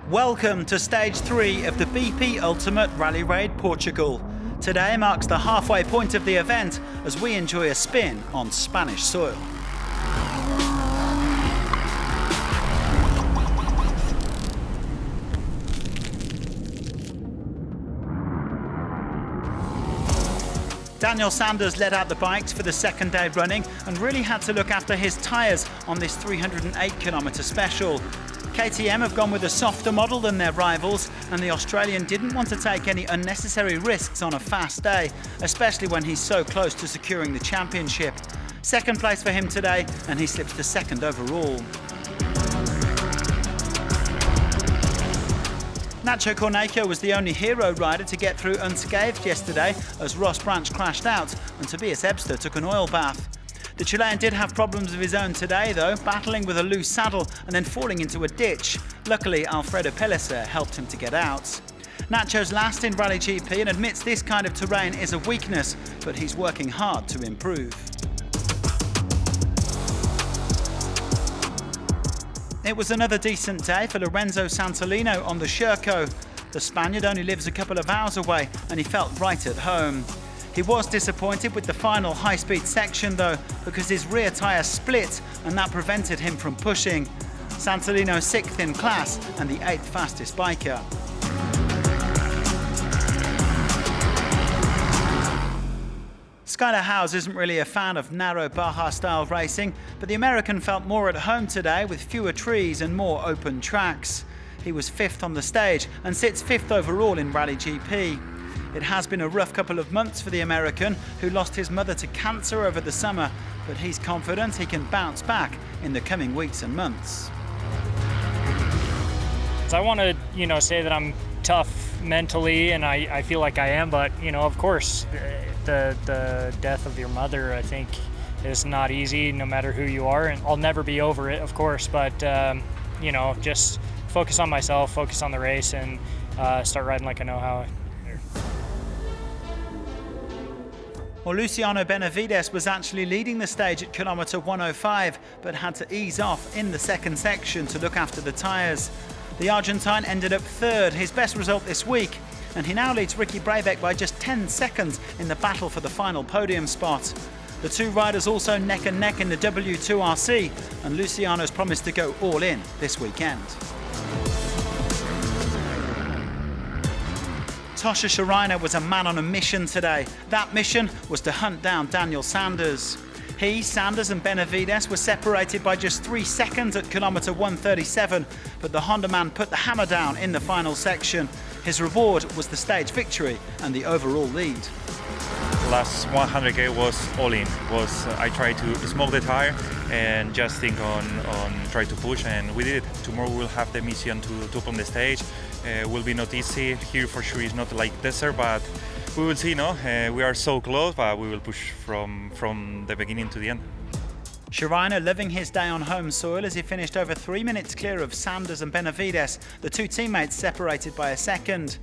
Welcome to Stage 3 of the BP Ultimate Rally Raid Portugal. Today marks the halfway point of the event as we enjoy a spin on Spanish soil. Daniel Sanders led out the bikes for the second day running and really had to look after his tyres on this 308km special. KTM have gone with a softer model than their rivals, and the Australian didn't want to take any unnecessary risks on a fast day, especially when he's so close to securing the championship. Second place for him today, and he slips to second overall. Nacho Cornejo was the only hero rider to get through unscathed yesterday as Ross Branch crashed out and Tobias Ebster took an oil bath. The Chilean did have problems of his own today though, battling with a loose saddle and then falling into a ditch. Luckily, Alfredo Pellicer helped him to get out. Nacho's last in Rally GP and admits this kind of terrain is a weakness, but he's working hard to improve. It was another decent day for Lorenzo Santolino on the Sherco. The Spaniard only lives a couple of hours away and he felt right at home. He was disappointed with the final high-speed section though, because his rear tyre split and that prevented him from pushing. Santolino 6th in class and the 8th fastest biker. Skyler Howes isn't really a fan of narrow Baja-style racing, but the American felt more at home today with fewer trees and more open tracks. He was 5th on the stage and sits 5th overall in Rally GP. It has been a rough couple of months for the American, who lost his mother to cancer over the summer, but he's confident he can bounce back in the coming weeks and months. I want to, say that I'm tough mentally, and I feel like I am, but, of course, the death of your mother, I think, is not easy no matter who you are, and I'll never be over it, of course, but, just focus on myself, focus on the race, and start riding like I know how. Well, Luciano Benavides was actually leading the stage at kilometre 105, but had to ease off in the second section to look after the tyres. The Argentine ended up 3rd, his best result this week, and he now leads Ricky Brabeck by just 10 seconds in the battle for the final podium spot. The two riders also neck and neck in the W2RC, and Luciano's promised to go all in this weekend. Tosha Sharina was a man on a mission today. That mission was to hunt down Daniel Sanders. He, Sanders and Benavides were separated by just 3 seconds at kilometre 137, but the Honda man put the hammer down in the final section. His reward was the stage victory and the overall lead. Last 100k was all in. I tried to smoke the tire and just think on try to push, and we did it. Tomorrow we'll have the mission to open the stage. Will be not easy. Here for sure is not like desert, but we will see. We are so close, but we will push from the beginning to the end. Sharina living his day on home soil as he finished over 3 minutes clear of Sanders and Benavides, the two teammates separated by a second.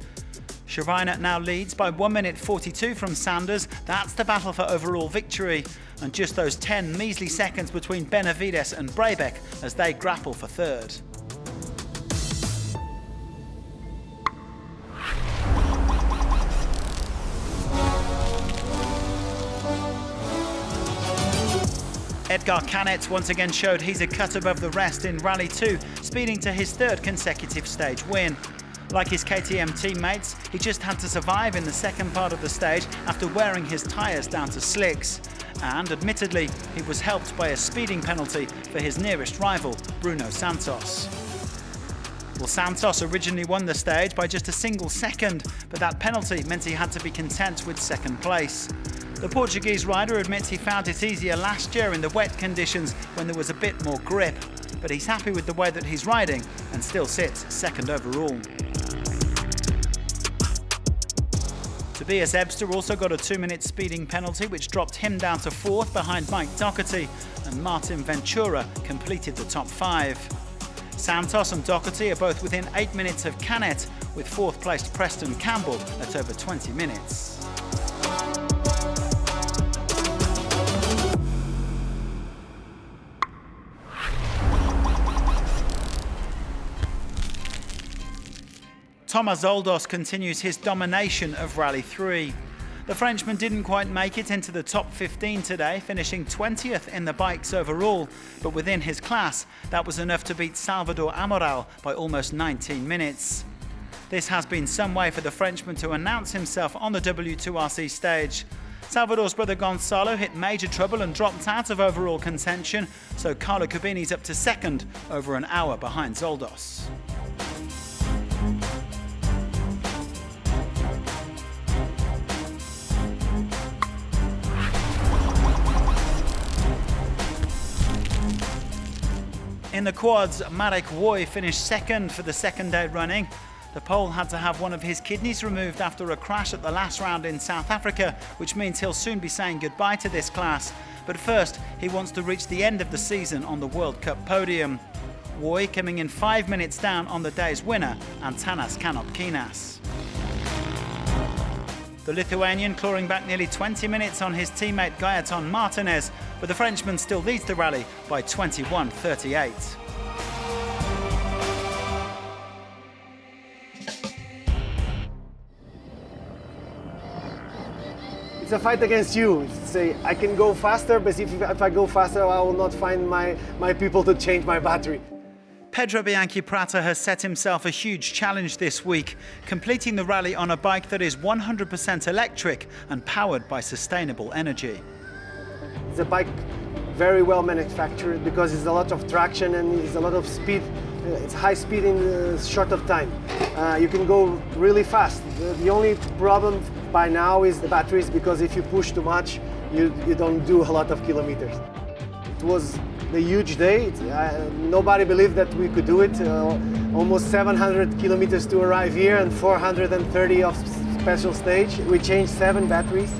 Sharina now leads by 1 minute 42 from Sanders. That's the battle for overall victory. And just those 10 measly seconds between Benavides and Brabeck as they grapple for 3rd. Edgar Canet once again showed he's a cut above the rest in Rally 2, speeding to his 3rd consecutive stage win. Like his KTM teammates, he just had to survive in the second part of the stage after wearing his tyres down to slicks. And admittedly, he was helped by a speeding penalty for his nearest rival, Bruno Santos. Well, Santos originally won the stage by just a single second, but that penalty meant he had to be content with second place. The Portuguese rider admits he found it easier last year in the wet conditions when there was a bit more grip, but he's happy with the way that he's riding and still sits 2nd overall. Tobias Ebster also got a 2-minute speeding penalty which dropped him down to 4th behind Mike Doherty, and Martin Ventura completed the top 5. Santos and Doherty are both within 8 minutes of Canet, with 4th placed Preston Campbell at over 20 minutes. Thomas Zoldos continues his domination of Rally 3. The Frenchman didn't quite make it into the top 15 today, finishing 20th in the bikes overall, but within his class, that was enough to beat Salvador Amoral by almost 19 minutes. This has been some way for the Frenchman to announce himself on the W2RC stage. Salvador's brother Gonzalo hit major trouble and dropped out of overall contention, so Carlo Cabini's up to second, over an hour behind Zoldos. In the quads, Marek Woy finished second for the second day running. The Pole had to have one of his kidneys removed after a crash at the last round in South Africa, which means he'll soon be saying goodbye to this class. But first, he wants to reach the end of the season on the World Cup podium. Woy coming in 5 minutes down on the day's winner, Antanas Kanopkinas. The Lithuanian clawing back nearly 20 minutes on his teammate Gaetan Martinez, but the Frenchman still leads the rally by 21:38. It's a fight against you. Say I can go faster, but if I go faster, I will not find my people to change my battery. Pedro Bianchi Prata has set himself a huge challenge this week, completing the rally on a bike that is 100% electric and powered by sustainable energy. It's a bike very well manufactured because it's a lot of traction and it's a lot of speed. It's high speed in a short of time. You can go really fast. The only problem by now is the batteries, because if you push too much, you don't do a lot of kilometers. It was a huge day. Nobody believed that we could do it. Almost 700 kilometers to arrive here and 430 of special stage. We changed 7 batteries.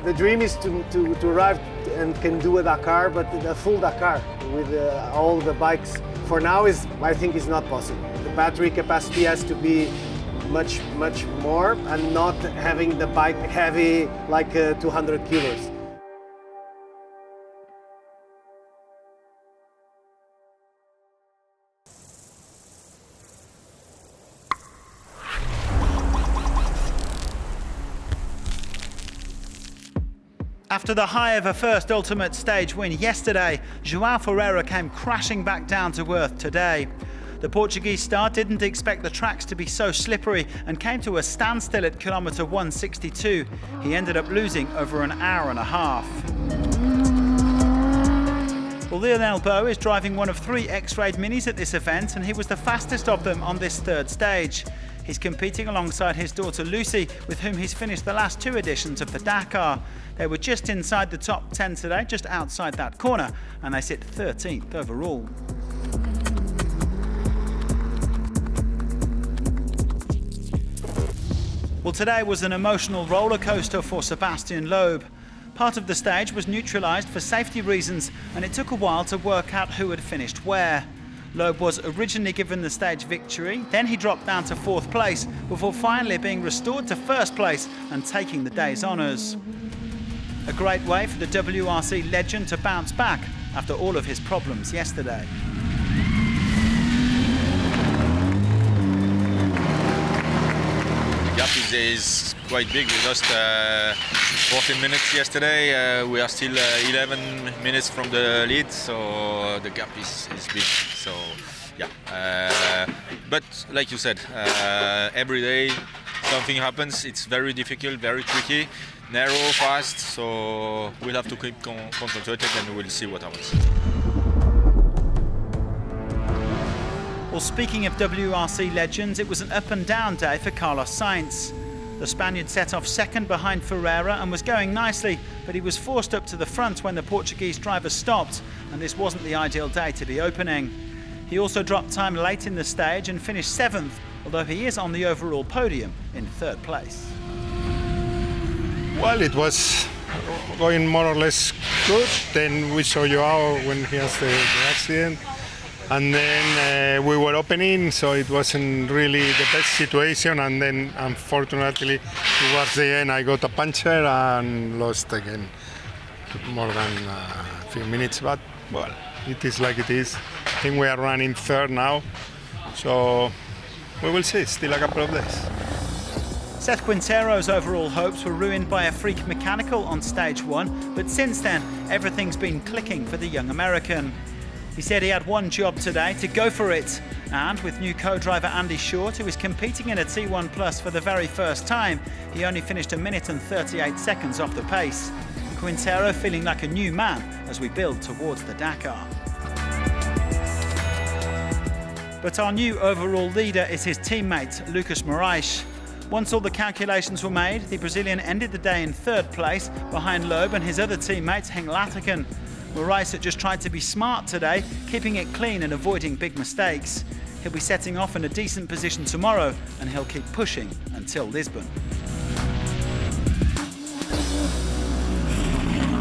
The dream is to arrive and can do a Dakar, but a full Dakar with all the bikes. For now, I think is not possible. The battery capacity has to be much more, and not having the bike heavy like 200 kilos. After the high of a first ultimate stage win yesterday, João Ferreira came crashing back down to earth today. The Portuguese star didn't expect the tracks to be so slippery and came to a standstill at kilometre 162. He ended up losing over an hour and a half. Well, Lionel Beau is driving one of 3 X-Raid Minis at this event, and he was the fastest of them on this third stage. He's competing alongside his daughter Lucy, with whom he's finished the last 2 editions of the Dakar. They were just inside the top 10 today, just outside that corner, and they sit 13th overall. Well, today was an emotional roller coaster for Sébastien Loeb. Part of the stage was neutralised for safety reasons, and it took a while to work out who had finished where. Loeb was originally given the stage victory, then he dropped down to 4th place, before finally being restored to 1st place and taking the day's honours. A great way for the WRC legend to bounce back after all of his problems yesterday. The gap is quite big. We lost 14 minutes yesterday. We are still 11 minutes from the lead, so the gap is big. So yeah, but like you said, every day something happens. It's very difficult, very tricky, narrow, fast. So we'll have to keep concentrated, and we'll see what happens. Well, speaking of WRC legends, it was an up and down day for Carlos Sainz. The Spaniard set off second behind Ferreira and was going nicely, but he was forced up to the front when the Portuguese driver stopped, and this wasn't the ideal day to be opening. He also dropped time late in the stage and finished 7th, although he is on the overall podium in 3rd place. Well, it was going more or less good. Then we saw Joao when he has the accident. And then we were opening, so it wasn't really the best situation. And then, unfortunately, towards the end, I got a puncture and lost again more than a few minutes. But, well, it is like it is. I think we are running 3rd now. So, we will see. Still a couple of days. Seth Quintero's overall hopes were ruined by a freak mechanical on stage 1, but since then, everything's been clicking for the young American. He said he had one job today, to go for it. And with new co-driver Andy Short, who is competing in a T1 Plus for the very first time, he only finished 1 minute and 38 seconds off the pace. Quintero feeling like a new man as we build towards the Dakar. But our new overall leader is his teammate, Lucas Moraes. Once all the calculations were made, the Brazilian ended the day in 3rd place behind Loeb and his other teammate, Henk Lategan. Moraes had just tried to be smart today, keeping it clean and avoiding big mistakes. He'll be setting off in a decent position tomorrow, and he'll keep pushing until Lisbon.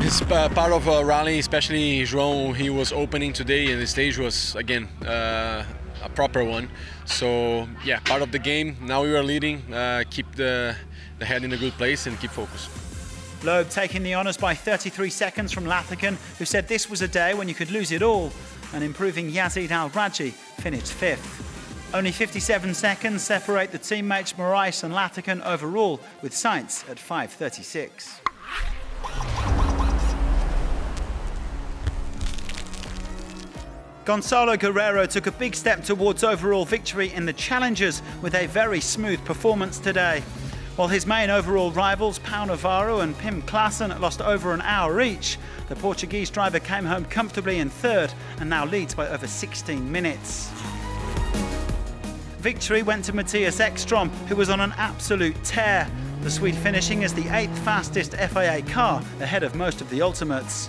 It's part of a rally, especially João. He was opening today, and the stage was again a proper one. So yeah, part of the game. Now we are leading. Keep the head in a good place and keep focused. Loeb taking the honours by 33 seconds from Lategan, who said this was a day when you could lose it all, and improving Yazid Al-Raji finished 5th. Only 57 seconds separate the teammates Moraes and Lategan overall, with Sainz at 5:36. Gonçalo Guerreiro took a big step towards overall victory in the Challengers with a very smooth performance today. While his main overall rivals, Pau Navarro and Pim Klaassen, lost over an hour each, the Portuguese driver came home comfortably in 3rd and now leads by over 16 minutes. Victory went to Matthias Ekstrom, who was on an absolute tear, the Swede finishing as the 8th fastest FIA car ahead of most of the ultimates.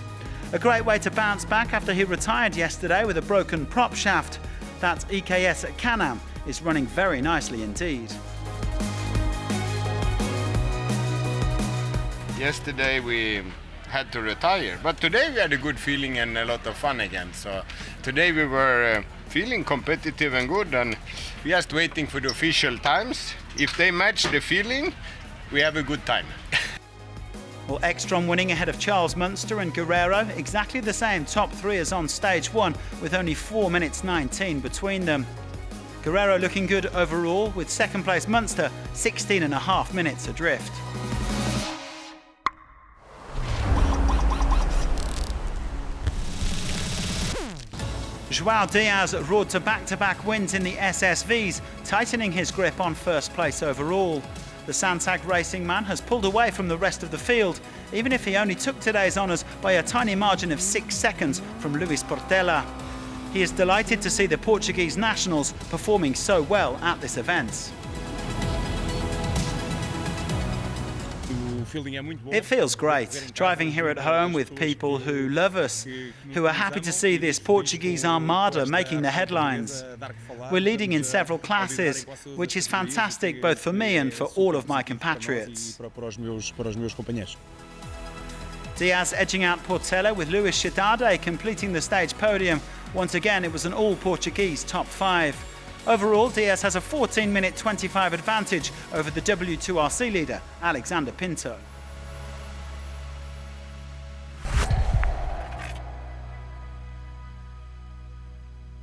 A great way to bounce back after he retired yesterday with a broken prop shaft. That EKS at Can-Am is running very nicely indeed. Yesterday we had to retire, but today we had a good feeling and a lot of fun again. So today we were feeling competitive and good, and we just waiting for the official times. If they match the feeling, we have a good time. Well, Ekstrom winning ahead of Charles Munster and Guerreiro, exactly the same top 3 as on stage 1, with only 4 minutes 19 between them. Guerreiro looking good overall, with 2nd place Munster 16.5 minutes adrift. João Diaz roared to back-to-back wins in the SSVs, tightening his grip on 1st place overall. The Santag racing man has pulled away from the rest of the field, even if he only took today's honours by a tiny margin of 6 seconds from Luis Portela. He is delighted to see the Portuguese nationals performing so well at this event. It feels great, driving here at home with people who love us, who are happy to see this Portuguese armada making the headlines. We're leading in several classes, which is fantastic both for me and for all of my compatriots. Diaz edging out Portela with Luis Chidade completing the stage podium. Once again, it was an all-Portuguese top 5. Overall, Diaz has a 14-minute 25 advantage over the W2RC leader, Alexander Pinto.